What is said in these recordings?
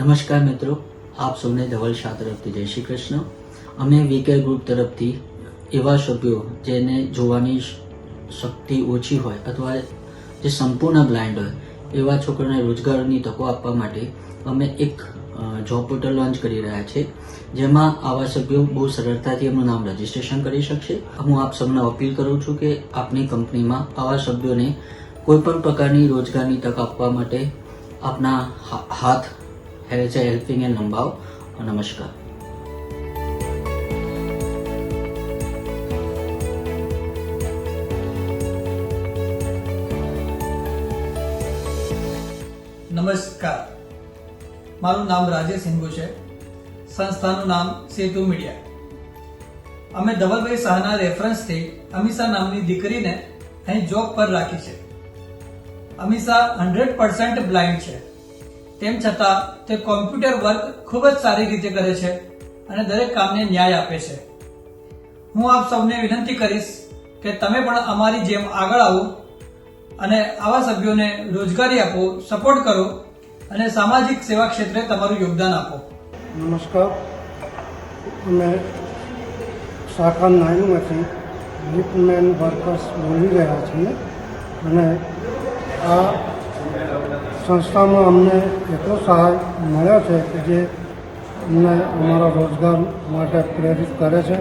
નમસ્કાર મિત્રો, આપ સૌને ધવલ શાહ તરફથી જય શ્રી કૃષ્ણ। અમે વીકેર ગ્રુપ તરફથી એવા સભ્યો જેને જોવાની શક્તિ ઓછી હોય અથવા જે સંપૂર્ણ બ્લાઇન્ડ હોય એવા છોકરાને રોજગારની તકો આપવા માટે અમે એક જોબ પોર્ટલ લોન્ચ કરી રહ્યા છે, જેમાં આવા સભ્યો બહુ સરળતાથી એમનું નામ રજીસ્ટ્રેશન કરી શકશે। હું આપ સૌને અપીલ કરું છું કે આપની કંપનીમાં આવા સભ્યોને કોઈ પણ પ્રકારની રોજગારની તક આપવા માટે આપના હાથ હેલ્પિંગ એન્ડ લંબાવો। નમસ્કાર। નમસ્કાર, મારું નામ રાજેશ હિંગુ છે। સંસ્થાનું નામ સેતુ મીડિયા। અમે ધવલભાઈ શાહના રેફરન્સથી અમીષા નામની દીકરીને અહીં જોબ પર રાખી છે। અમીષા 100% બ્લાઇન્ડ છે, તેમ છતાં તે કોમ્પ્યુટર વર્ક ખૂબ જ સારી રીતે કરે છે અને દરેક કામને ન્યાય આપે છે। હું આપ સૌને વિનંતી કરીશ કે તમે પણ અમારી જેમ આગળ આવો અને આવા સભ્યોને રોજગારી આપો, સપોર્ટ કરો અને સામાજિક સેવા ક્ષેત્રે તમારું યોગદાન આપો। નમસ્કાર, અમે શાખા 9માંથી લિફ્ટમેન વર્કર્સ બોલી રહ્યા છીએ અને આ સંસ્થામાં અમને એટલો સહાય મળ્યો છે કે જે અમને અમારા રોજગાર માટે પ્રેરિત કરે છે।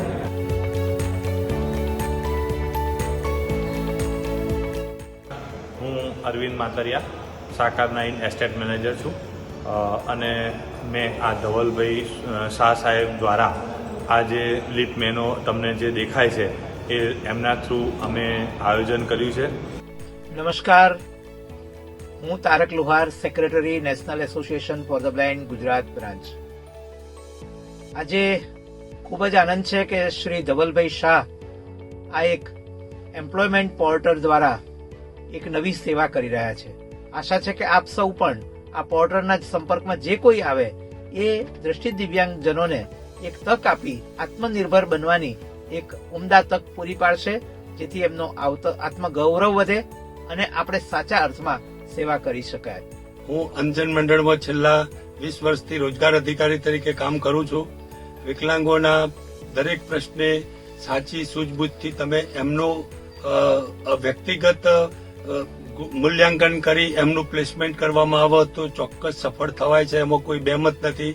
હું અરવિંદ માતરિયા, શાખા 9 એસ્ટેટ મેનેજર છું અને મેં આ ધવલભાઈ શાહ સાહેબ દ્વારા આ જે લિફ્ટ મેનો તમને જે દેખાય છે એ એમના થ્રુ અમે આયોજન કર્યું છે। નમસ્કાર, હું Tarak Luhar, secretary national association for the blind Gujarat branch. આજે ખૂબ જ આનંદ છે કે શ્રી ધવલભાઈ શાહ આ એક એમ્પ્લોયમેન્ટ પોર્ટલ દ્વારા એક નવી સેવા કરી રહ્યા છે। આશા છે કે આપ સૌ પણ આ પોર્ટલના સંપર્કમાં જે કોઈ આવે એ દ્રષ્ટિ દિવ્યાંગજનોને એક તક આપી આત્મનિર્ભર બનવાની એક ઉમદા તક પૂરી પાડશે, જેથી એમનો આત્મગૌરવ વધે અને આપણે સાચા અર્થમાં સેવા કરી શકાય। હું અંજન મંડળમાં છેલ્લા 20 વર્ષથી રોજગાર અધિકારી તરીકે કામ કરું છું। વિકલાંગોના દરેક પ્રશ્ને સાચી સૂઝબૂછથી તમે એમનું વ્યક્તિગત મૂલ્યાંકન કરી એમનું પ્લેસમેન્ટ કરવામાં આવે તો ચોક્કસ સફળ થવાય છે, એમાં કોઈ બેમત નથી।